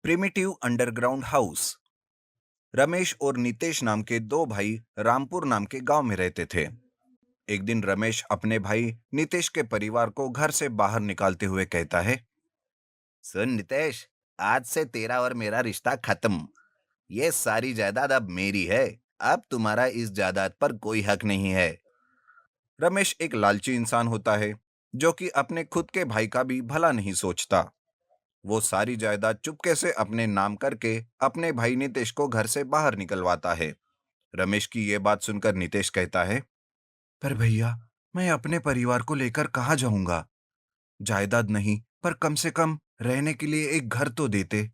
Primitive underground house. Ramesh और नितेश नाम के दो भाई रामपुर नाम के गांव में रहते थे। एक दिन रमेश अपने भाई नितेश के परिवार को घर से बाहर निकालते हुए कहता है, सुन नितेश, आज से तेरा और मेरा रिश्ता खत्म। ये सारी जायदाद अब मेरी है। अब तुम्हारा इस जायदाद पर कोई हक नहीं है। रमेश एक लालची इंसान होता है, जो कि अपने खुद के भाई का भी भला नहीं सोचता। वो सारी जायदाद चुपके से अपने नाम करके अपने भाई नितेश को घर से बाहर निकलवाता है। रमेश की ये बात सुनकर नितेश कहता है, पर भैया, मैं अपने परिवार को लेकर कहाँ जाऊंगा? जायदाद नहीं, पर कम से कम रहने के लिए एक घर तो देते।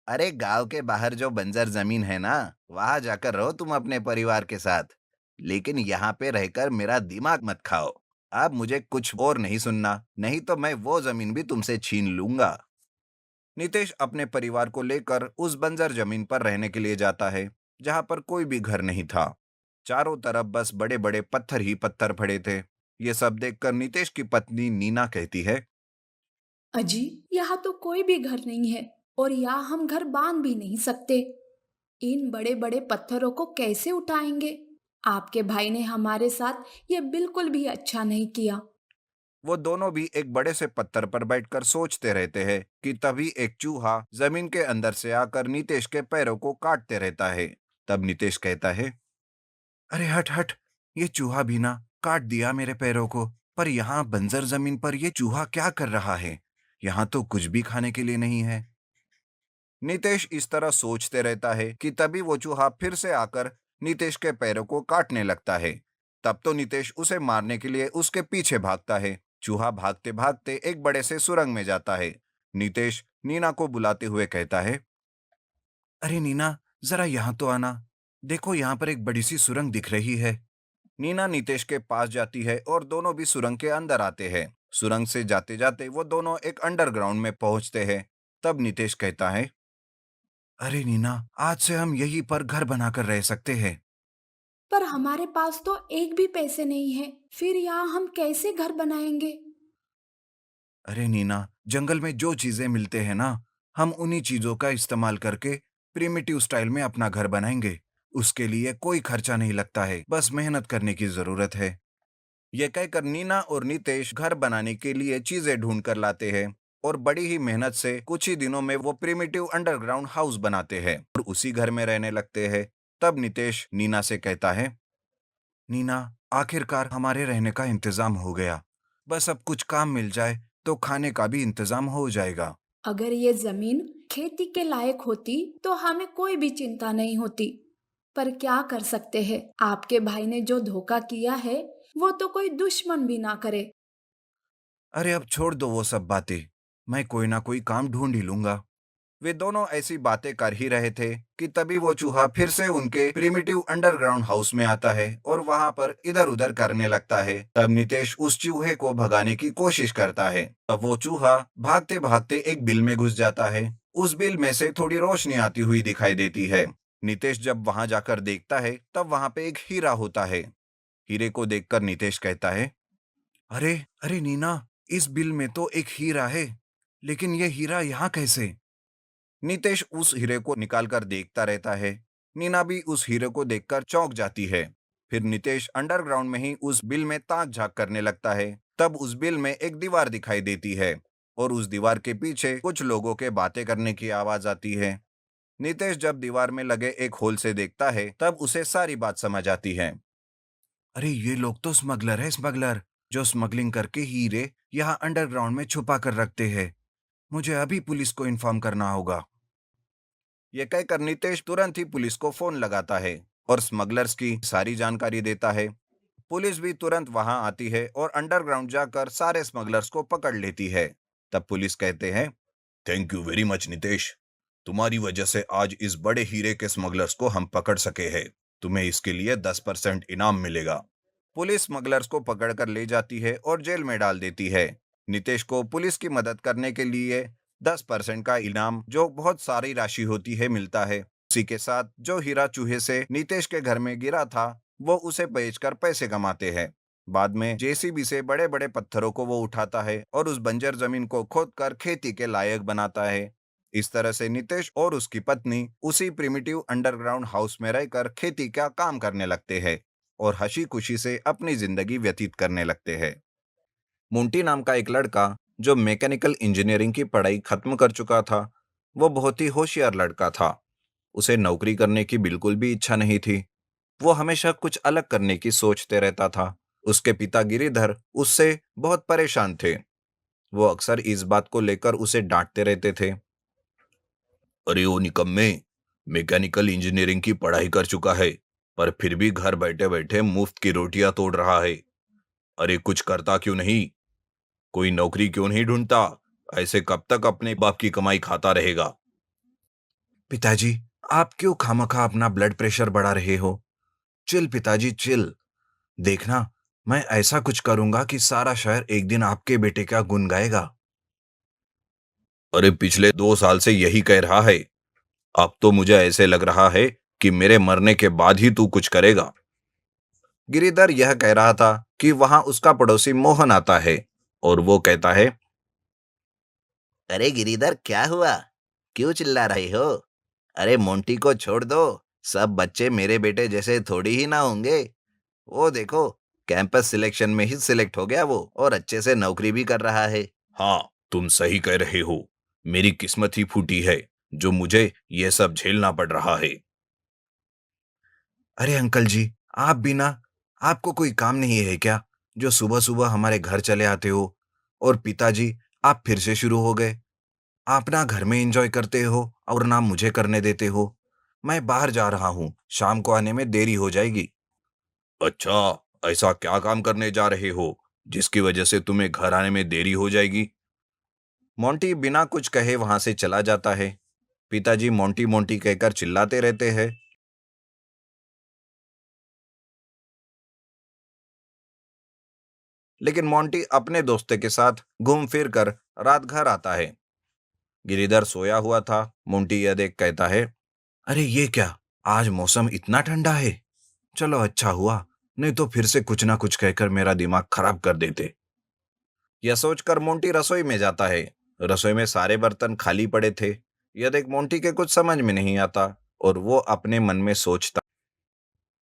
अरे गांव के बाहर जो बंजर जमीन है ना, वहां जाकर रहो तुम अपने परिवार के साथ। लेकिन यहाँ पे रहकर मेरा दिमाग मत खाओ। अब मुझे कुछ और नहीं सुनना, नहीं तो मैं वो जमीन भी तुमसे छीन लूंगा। नितेश अपने परिवार को लेकर उस बंजर जमीन पर रहने के लिए जाता है, जहां पर कोई भी घर नहीं था। चारों तरफ बस बड़े बड़े पत्थर ही पत्थर पड़े थे। ये सब देखकर नितेश की पत्नी नीना कहती है, अजी, यहाँ तो कोई भी घर नहीं है और यहाँ हम घर बांध भी नहीं सकते। इन बड़े बड़े पत्थरों को कैसे उठाएंगे? आपके भाई ने हमारे साथ ये बिल्कुल भी अच्छा नहीं किया। वो दोनों भी एक बड़े से पत्थर पर बैठकर सोचते रहते हैं कि तभी एक चूहा जमीन के अंदर से आकर नितेश के पैरों को काटते रहता है। तब नितेश कहता है, अरे हट हट, ये चूहा भी ना काट दिया मेरे पैरों को। पर यहाँ बंजर जमीन पर ये चूहा क्या कर रहा है? यहाँ तो कुछ भी खाने के लिए नहीं है। नितेश इस तरह सोचते रहता है कि तभी वो चूहा फिर से आकर नितेश के पैरों को काटने लगता है। तब तो नितेश उसे मारने के लिए उसके पीछे भागता है। चूहा भागते भागते एक बड़े से सुरंग में जाता है। नितेश नीना को बुलाते हुए कहता है, अरे नीना, जरा यहाँ तो आना। देखो, यहाँ पर एक बड़ी सी सुरंग दिख रही है। नीना नितेश के पास जाती है और दोनों भी सुरंग के अंदर आते हैं। सुरंग से जाते जाते वो दोनों एक अंडरग्राउंड में पहुंचते हैं। तब नितेश कहता है, अरे नीना, आज से हम यहीं पर घर बनाकर रह सकते हैं। पर हमारे पास तो एक भी पैसे नहीं है, फिर यहाँ हम कैसे घर बनाएंगे? अरे नीना, जंगल में जो चीजें मिलते हैं ना, हम उन्हीं चीजों का इस्तेमाल करके प्रिमिटिव स्टाइल में अपना घर बनाएंगे। उसके लिए कोई खर्चा नहीं लगता है, बस मेहनत करने की जरूरत है। ये कहकर नीना और नितेश घर बनाने के लिए चीजें ढूंढ कर लाते हैं और बड़ी ही मेहनत से कुछ ही दिनों में वो प्रिमिटिव अंडरग्राउंड हाउस बनाते हैं और उसी घर में रहने लगते हैं। तब नितेश नीना से कहता है, नीना, आखिरकार हमारे रहने का इंतजाम हो गया। बस अब कुछ काम मिल जाए तो खाने का भी इंतजाम हो जाएगा। अगर ये जमीन खेती के लायक होती तो हमें कोई भी चिंता नहीं होती। पर क्या कर सकते हैं, आपके भाई ने जो धोखा किया है वो तो कोई दुश्मन भी ना करे। अरे अब छोड़ दो वो सब बातें। मैं कोई ना कोई काम ढूंढ ही लूंगा। वे दोनों ऐसी बातें कर ही रहे थे कि तभी वो चूहा फिर से उनके प्रिमिटिव अंडरग्राउंड हाउस में आता है और वहां पर इधर उधर करने लगता है। तब नितेश उस चूहे को भगाने की कोशिश करता है। तब वो चूहा भागते भागते एक बिल में घुस जाता है। उस बिल में से थोड़ी रोशनी आती हुई दिखाई देती है। नितेश जब वहां जाकर देखता है, तब वहां पे एक हीरा होता है। हीरे को देखकर नितेश कहता है, अरे अरे नीना, इस बिल में तो एक हीरा है, लेकिन ये हीरा यहाँ कैसे? नितेश उस हीरे को निकालकर देखता रहता है। नीना भी उस हीरे को देखकर चौंक जाती है। फिर नितेश अंडरग्राउंड में ही उस बिल में ताक झांक करने लगता है। तब उस बिल में एक दीवार दिखाई देती है और उस दीवार के पीछे कुछ लोगों के बातें करने की आवाज आती है। नितेश जब दीवार में लगे एक होल से देखता है, तब उसे सारी बात समझ आती है। अरे ये लोग तो स्मगलर है, स्मगलर, जो स्मगलिंग करके हीरे यहाँ अंडरग्राउंड में छुपा कर रखते हैं। मुझे अभी पुलिस को इन्फॉर्म करना होगा। ये कहकर नितेश तुरंत ही पुलिस को फोन लगाता है और स्मगलर्स की सारी जानकारी देता है। पुलिस भी तुरंत वहां आती है और अंडरग्राउंड जाकर सारे स्मगलर्स को पकड़ लेती है। तब पुलिस कहते हैं, thank you very much Nitesh. तुम्हारी वजह से आज इस बड़े हीरे के स्मगलर्स को हम पकड़ सके हैं। तुम्हें इसके लिए 10% इनाम मिलेगा। पुलिस स्मगलर्स को पकड़कर ले जाती है और जेल में डाल देती है। नितेश को पुलिस की मदद करने के लिए 10% का इनाम, जो बहुत सारी राशि होती है, मिलता है। उसी के साथ जो हीरा चूहे से नितेश के घर में गिरा था, वो उसे बेचकर पैसे कमाते हैं। बाद में जेसीबी से बड़े बड़े पत्थरों को वो उठाता है और उस बंजर जमीन को खोदकर खेती के लायक बनाता है। इस तरह से नितेश और उसकी पत्नी उसी प्रिमिटिव अंडरग्राउंड हाउस में रहकर खेती का काम करने लगते हैं और हंसी खुशी से अपनी जिंदगी व्यतीत करने लगते हैं। मुंटी नाम का एक लड़का, जो मैकेनिकल इंजीनियरिंग की पढ़ाई खत्म कर चुका था, वो बहुत ही होशियार लड़का था। उसे नौकरी करने की बिल्कुल भी इच्छा नहीं थी। वो हमेशा कुछ अलग करने की सोचते रहता था। उसके पिता गिरिधर उससे बहुत परेशान थे। वो अक्सर इस बात को लेकर उसे डांटते रहते थे। अरे ओ निकम्मे, मैकेनिकल इंजीनियरिंग की पढ़ाई कर चुका है, पर फिर भी घर बैठे बैठे मुफ्त की रोटियां तोड़ रहा है। अरे कुछ करता क्यों नहीं? कोई नौकरी क्यों नहीं ढूंढता? ऐसे कब तक अपने बाप की कमाई खाता रहेगा? पिताजी, आप क्यों खामखा अपना ब्लड प्रेशर बढ़ा रहे हो? चिल पिताजी, चिल। देखना, मैं ऐसा कुछ करूंगा कि सारा शहर एक दिन आपके बेटे का गुण गाएगा। अरे पिछले 2 साल से यही कह रहा है। अब तो मुझे ऐसे लग रहा है कि मेरे मरने के बाद ही तू कुछ करेगा। गिरिधर यह कह रहा था कि वहां उसका पड़ोसी मोहन आता है और वो कहता है, अरे गिरिधर, क्या हुआ? क्यों चिल्ला रहे हो? अरे मोंटी को छोड़ दो। सब बच्चे मेरे बेटे जैसे थोड़ी ही ना होंगे। वो देखो, कैंपस सिलेक्शन में ही सिलेक्ट हो गया वो, और अच्छे से नौकरी भी कर रहा है। हाँ, तुम सही कह रहे हो। मेरी किस्मत ही फूटी है, जो मुझे ये सब झेलना पड़ रहा है। अरे अंकल जी, आप भी ना, आपको कोई काम नहीं है क्या, जो सुबह सुबह हमारे घर चले आते हो? और पिताजी, आप फिर से शुरू हो गए। आप ना घर में एंजॉय करते हो और ना मुझे करने देते हो। मैं बाहर जा रहा हूँ, शाम को आने में देरी हो जाएगी। अच्छा, ऐसा क्या काम करने जा रहे हो जिसकी वजह से तुम्हें घर आने में देरी हो जाएगी? मोंटी बिना कुछ कहे वहां से चला जाता है। पिताजी मोंटी मोंटी कहकर चिल्लाते रहते हैं। लेकिन मोंटी अपने दोस्तों के साथ घूम फिर कर रात घर आता है। गिरिधर सोया हुआ था। मोंटी यह देख कहता है, अरे ये क्या, आज मौसम इतना ठंडा है। चलो अच्छा हुआ, नहीं तो फिर से कुछ ना कुछ कहकर मेरा दिमाग खराब कर देते। यह सोचकर मोंटी रसोई में जाता है। रसोई में सारे बर्तन खाली पड़े थे। यह देख मोंटी के कुछ समझ में नहीं आता और वो अपने मन में सोचता,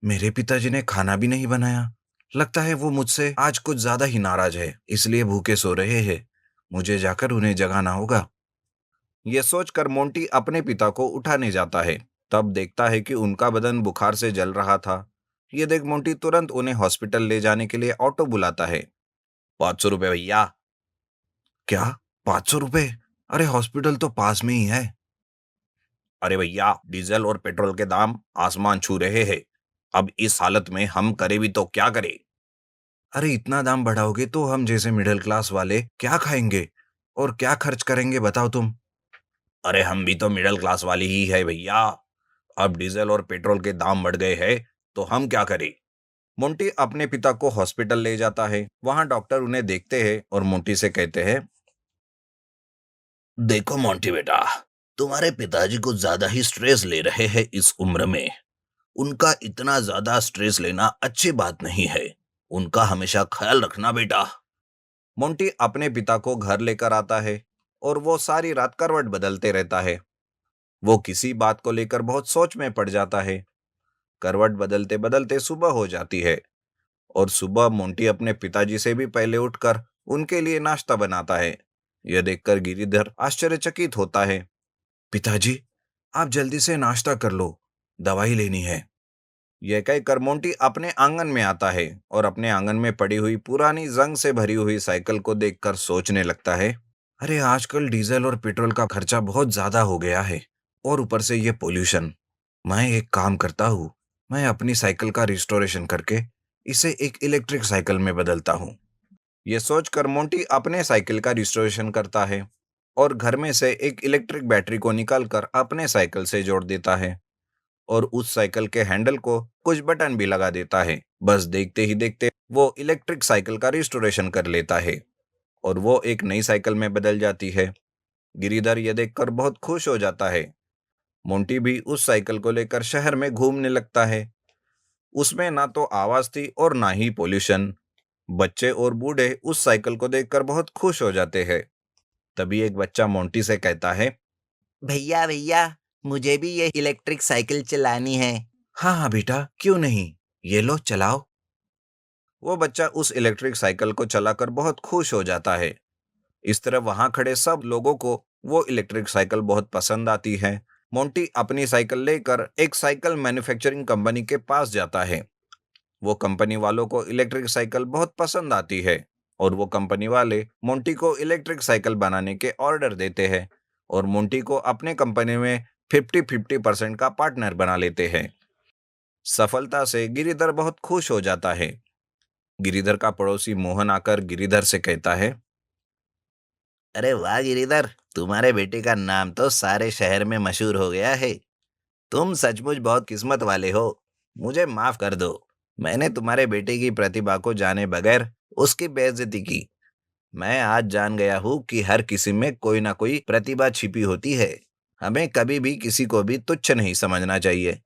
मेरे पिताजी ने खाना भी नहीं बनाया। लगता है वो मुझसे आज कुछ ज्यादा ही नाराज है, इसलिए भूखे सो रहे हैं। मुझे जाकर उन्हें जगाना होगा। यह सोचकर मोंटी अपने पिता को उठाने जाता है। तब देखता है कि उनका बदन बुखार से जल रहा था। यह देख मोंटी तुरंत उन्हें हॉस्पिटल ले जाने के लिए ऑटो बुलाता है। 500 रुपये भैया। क्या? 500 रुपये? अरे हॉस्पिटल तो पास में ही है। अरे भैया, डीजल और पेट्रोल के दाम आसमान छू रहे हैं। अब इस हालत में हम करे भी तो क्या करें? अरे इतना दाम बढ़ाओगे तो हम जैसे मिडिल क्लास वाले क्या खाएंगे और क्या खर्च करेंगे, बताओ तुम। अरे हम भी तो मिडिल क्लास वाले ही है भैया। अब डीजल और पेट्रोल के दाम बढ़ गए हैं, तो हम क्या करें? मोंटी अपने पिता को हॉस्पिटल ले जाता है। वहां डॉक्टर उन्हें देखते हैं और मोंटी से कहते हैं, देखो मोंटी बेटा, तुम्हारे पिताजी कुछ ज्यादा ही स्ट्रेस ले रहे हैं इस उम्र में। उनका इतना ज्यादा स्ट्रेस लेना अच्छी बात नहीं है। उनका हमेशा ख्याल रखना बेटा। मोंटी अपने पिता को घर लेकर आता है और वो सारी रात करवट बदलते रहता है। वो किसी बात को लेकर बहुत सोच में पड़ जाता है। करवट बदलते बदलते सुबह हो जाती है और सुबह मोंटी अपने पिताजी से भी पहले उठकर उनके लिए नाश्ता बनाता है। यह देखकर गिरिधर आश्चर्यचकित होता है। पिताजी, आप जल्दी से नाश्ता कर लो, दवाई लेनी है। यह कहकर मोंटी अपने आंगन में आता है और अपने आंगन में पड़ी हुई पुरानी जंग से भरी हुई साइकिल को देखकर सोचने लगता है, अरे आजकल डीजल और पेट्रोल का खर्चा बहुत ज्यादा हो गया है, और ऊपर से ये पोल्यूशन। मैं एक काम करता हूँ, मैं अपनी साइकिल का रिस्टोरेशन करके इसे एक इलेक्ट्रिक साइकिल में बदलता हूँ। यह सोचकर मोंटी अपने साइकिल का रिस्टोरेशन करता है और घर में से एक इलेक्ट्रिक बैटरी को निकालकर अपने साइकिल से जोड़ देता है और उस साइकिल के हैंडल को कुछ बटन भी लगा देता है। बस देखते ही देखते वो इलेक्ट्रिक साइकिल का रिस्टोरेशन कर लेता है और वो एक नई साइकिल में बदल जाती है। गिरिधर यह देखकर बहुत खुश हो जाता है। मोंटी भी उस साइकिल को लेकर शहर में घूमने लगता है। उसमें ना तो आवाज थी और ना ही पोल्यूशन। बच्चे और बूढ़े उस साइकिल को देखकर बहुत खुश हो जाते हैं। तभी एक बच्चा मोंटी से कहता है, भैया भैया, मुझे भी ये इलेक्ट्रिक साइकिल चलानी है। हाँ हाँ बेटा, क्यों नहीं, ये लो चलाओ। वो बच्चा उस इलेक्ट्रिक साइकिल को चलाकर बहुत खुश हो जाता है। इस तरह वहां खड़े सब लोगों को वो इलेक्ट्रिक साइकिल बहुत पसंद आती है। मोंटी अपनी साइकिल लेकर एक साइकिल मैन्युफैक्चरिंग कंपनी के पास जाता है। वो कंपनी वालों को इलेक्ट्रिक साइकिल बहुत पसंद आती है और वो कंपनी वाले मोंटी को इलेक्ट्रिक साइकिल बनाने के ऑर्डर देते हैं और मोंटी को अपने कंपनी में 50-50% का पार्टनर बना लेते हैं। सफलता से गिरिधर बहुत खुश हो जाता है। गिरिधर का पड़ोसी मोहन आकर गिरिधर से कहता है, अरे वाह गिरिधर, तुम्हारे बेटे का नाम तो सारे शहर में मशहूर हो गया है। तुम सचमुच बहुत किस्मत वाले हो। मुझे माफ कर दो, मैंने तुम्हारे बेटे की प्रतिभा को जाने बगैर उसकी बेइज्जती की। मैं आज जान गया हूँ कि हर किसी में कोई ना कोई प्रतिभा छिपी होती है। हमें कभी भी किसी को भी तुच्छ नहीं समझना चाहिए।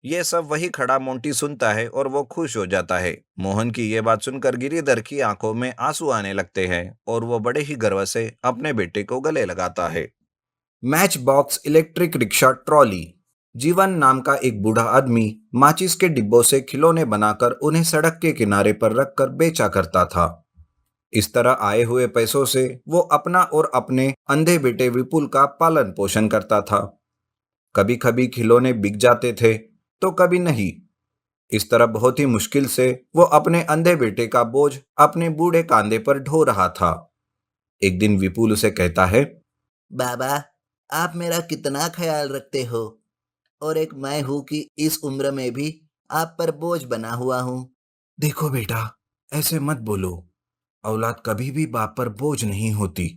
ये सब वही खड़ा मोंटी सुनता है और वो खुश हो जाता है। मोहन की ये बात सुनकर गिरिधर की आंखों में आंसू आने लगते हैं और वो बड़े ही गर्व से अपने बेटे को गले लगाता है। Match box electric rickshaw trolley. जीवन नाम का एक बूढ़ा आदमी माचिस के डिब्बों से खिलौने बनाकर उन्हें सड़क के किनारे पर रखकर बेचा करता था। इस तरह आए हुए पैसों से वो अपना और अपने अंधे बेटे विपुल का पालन पोषण करता था। कभी कभी खिलौने बिक जाते थे तो कभी नहीं। इस तरह बहुत ही मुश्किल से वो अपने अंधे बेटे का बोझ अपने बूढ़े कांधे पर ढो रहा था। एक दिन विपुल उसे कहता है, बाबा, आप मेरा कितना ख्याल रखते हो, और एक मैं हूँ कि इस उम्र में भी आप पर बोझ बना हुआ हूँ। देखो बेटा, ऐसे मत बोलो। औलाद कभी भी बाप पर बोझ नहीं होती।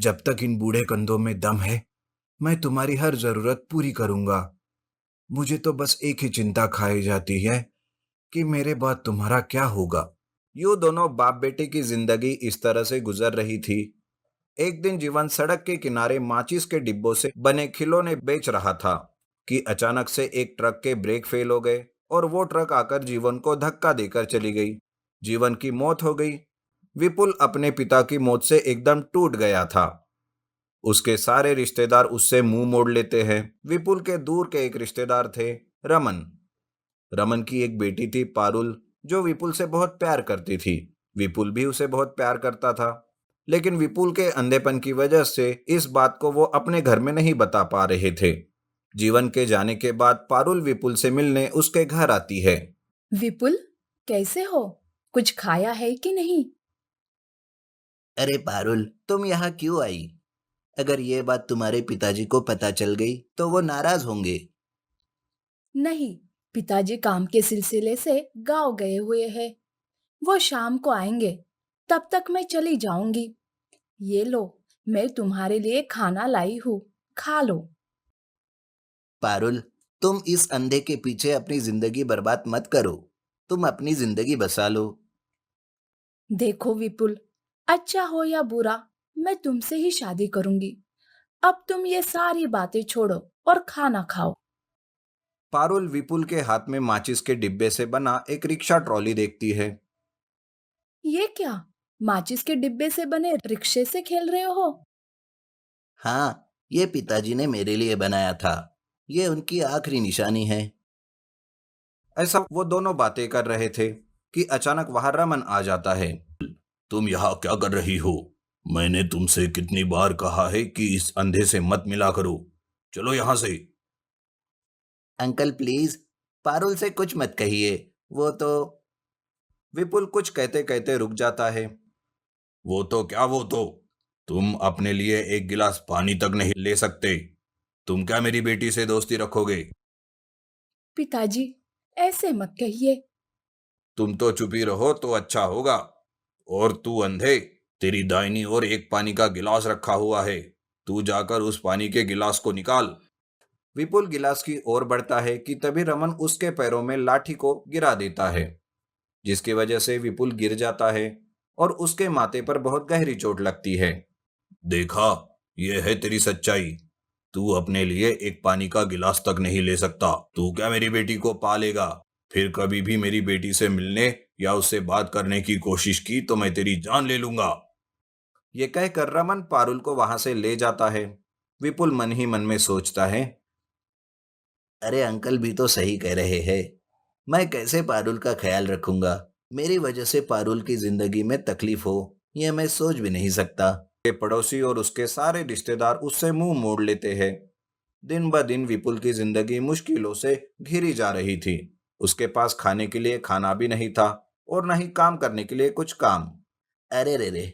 जब तक इन बूढ़े कंधों में दम है, मैं तुम्हारी हर जरूरत पूरी करूंगा। मुझे तो बस एक ही चिंता खाई जाती है कि मेरे बाद तुम्हारा क्या होगा। यूं दोनों बाप बेटे की जिंदगी इस तरह से गुजर रही थी। एक दिन जीवन सड़क के किनारे माचिस के डिब्बों से बने खिलौने बेच रहा था कि अचानक से एक ट्रक के ब्रेक फेल हो गए और वो ट्रक आकर जीवन को धक्का देकर चली गई। जीवन की मौत हो गई। विपुल अपने पिता की मौत से एकदम टूट गया था। उसके सारे रिश्तेदार उससे मुंह मोड़ लेते हैं। विपुल के दूर के एक रिश्तेदार थे, रमन। रमन की एक बेटी थी, पारुल, जो विपुल से बहुत प्यार करती थी। विपुल भी उसे बहुत प्यार करता था, लेकिन विपुल के अंधेपन की वजह से इस बात को वो अपने घर में नहीं बता पा रहे थे। जीवन के जाने के बाद पारुल विपुल से मिलने उसके घर आती है। विपुल, कैसे हो? कुछ खाया है कि नहीं? अरे पारुल, तुम यहाँ क्यों आई? अगर ये बात तुम्हारे पिताजी को पता चल गई तो वो नाराज होंगे। नहीं, पिताजी काम के सिलसिले से गांव गए हुए हैं। वो शाम को आएंगे, तब तक मैं चली जाऊंगी। ये लो, मैं तुम्हारे लिए खाना लाई हूँ, खा लो। पारुल, तुम इस अंधे के पीछे अपनी जिंदगी बर्बाद मत करो। तुम अपनी जिंदगी बसा लो। देखो विपुल, अच्छा हो या बुरा, मैं तुमसे ही शादी करूंगी। अब तुम ये सारी बातें छोड़ो और खाना खाओ। पारुल विपुल के हाथ में माचिस के डिब्बे से बना एक रिक्शा ट्रॉली देखती है। ये क्या? माचिस के डिब्बे से बने रिक्शे से खेल रहे हो? हाँ, ये पिताजी ने मेरे लिए बनाया था। ये उनकी आखिरी निशानी है। ऐसा वो दोनों बातें कर रहे थे कि अचानक वहां रमन आ जाता है। तुम यहाँ क्या कर रही हो? मैंने तुमसे कितनी बार कहा है कि इस अंधे से मत मिला करो। चलो यहाँ से। अंकल प्लीज, पारुल से कुछ मत कहिए। वो तो। विपुल कुछ कहते कहते रुक जाता है। वो तो क्या, वो तो तुम अपने लिए एक गिलास पानी तक नहीं ले सकते। तुम क्या मेरी बेटी से दोस्ती रखोगे? पिताजी, ऐसे मत कहिए। तुम तो चुप ही रहो तो अच्छा होगा। और तू अंधे, तेरी दाहिनी ओर एक पानी का गिलास रखा हुआ है। तू जाकर उस पानी के गिलास को निकाल। विपुल गिलास की ओर बढ़ता है कि तभी रमन उसके पैरों में लाठी को गिरा देता है, जिसकी वजह से विपुल गिर जाता है और उसके माथे पर बहुत गहरी चोट लगती है। देखा, यह है तेरी सच्चाई। तू अपने लिए एक पानी का गिलास तक नहीं ले सकता। तू क्या मेरी बेटी को पालेगा? फिर कभी भी मेरी बेटी से मिलने या उससे बात करने की कोशिश की तो मैं तेरी जान ले लूंगा। ये कहकर रमन पारुल को वहां से ले जाता है। विपुल मन ही मन में सोचता है। अरे अंकल भी तो सही कह रहे हैं। मैं कैसे पारुल का ख्याल रखूंगा? मेरी वजह से पारुल की जिंदगी में तकलीफ हो, यह मैं सोच भी नहीं सकता। के पड़ोसी और उसके सारे रिश्तेदार उससे मुंह मोड़ लेते हैं। दिन ब दिन विपुल की जिंदगी मुश्किलों से घिरी जा रही थी। उसके पास खाने के लिए खाना भी नहीं था और न ही काम करने के लिए कुछ काम। अरे रे रे,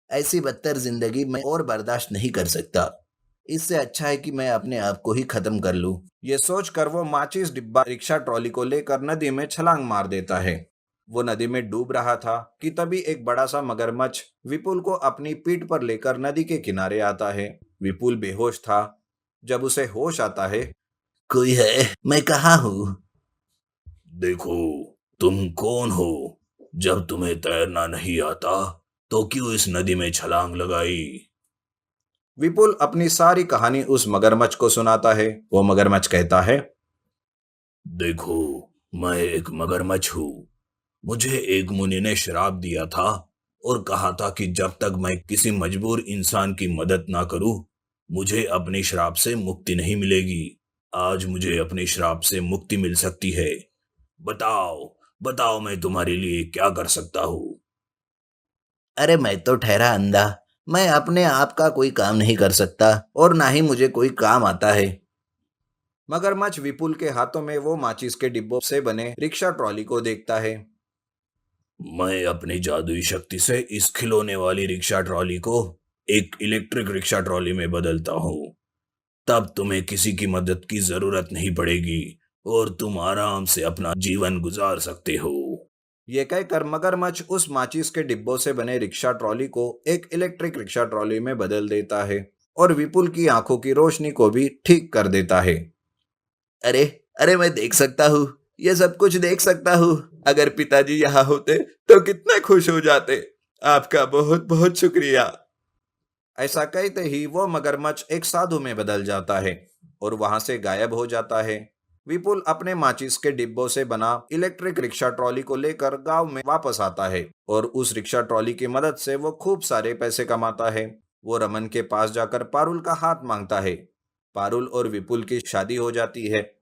ऐसी बदतर जिंदगी मैं और बर्दाश्त नहीं कर सकता। इससे अच्छा है कि मैं अपने आप को ही खत्म कर लूं। ये सोचकर वो माचिस डिब्बा रिक्शा ट्रॉली को लेकर नदी में छलांग मार देता है। वो नदी में डूब रहा था कि तभी एक बड़ा सा मगरमच्छ विपुल को अपनी पीठ पर लेकर नदी के किनारे आता है। विपुल बेहोश था। जब उसे होश आता है। कोई है? मैं कहाँ हूँ? देखो, तुम कौन हो? जब तुम्हें तैरना नहीं आता तो क्यों इस नदी में छलांग लगाई? विपुल अपनी सारी कहानी उस मगरमच्छ को सुनाता है। वो मगरमच्छ कहता है। देखो, मैं एक मगरमच्छ हूँ। मुझे एक मुनि ने श्राप दिया था और कहा था कि जब तक मैं किसी मजबूर इंसान की मदद ना करूं, मुझे अपने श्राप से मुक्ति नहीं मिलेगी। आज मुझे अपने श्राप से मुक्ति मिल सकती है। बताओ, बताओ, मैं तुम्हारे लिए क्या कर सकता हूँ? अरे मैं तो ठहरा अंधा। मैं अपने आप का कोई काम नहीं कर सकता और ना ही मुझे कोई काम आता है। मगरमच्छ विपुल के हाथों में वो माचिस के डिब्बों से बने रिक्शा ट्रॉली को देखता है। मैं अपनी जादुई शक्ति से इस खिलौने वाली रिक्शा ट्रॉली को एक इलेक्ट्रिक रिक्शा ट्रॉली में बदलता हूँ। तब तुम्हें किसी की मदद की जरूरत नहीं पड़ेगी और तुम आराम से अपना जीवन गुजार सकते हो। ये कहकर मगरमच्छ उस माचिस के डिब्बों से बने रिक्शा ट्रॉली को एक इलेक्ट्रिक रिक्शा ट्रॉली में बदल देता है और विपुल की आंखों की रोशनी को भी ठीक कर देता है। अरे अरे, मैं देख सकता हूँ, ये सब कुछ देख सकता हूँ। अगर पिताजी यहाँ होते तो कितने खुश हो जाते। आपका बहुत बहुत शुक्रिया। ऐसा कहते ही वो मगरमच्छ एक साधु में बदल जाता है और वहां से गायब हो जाता है। विपुल अपने माचिस के डिब्बों से बना इलेक्ट्रिक रिक्शा ट्रॉली को लेकर गांव में वापस आता है और उस रिक्शा ट्रॉली की मदद से वो खूब सारे पैसे कमाता है। वो रमन के पास जाकर पारुल का हाथ मांगता है। पारुल और विपुल की शादी हो जाती है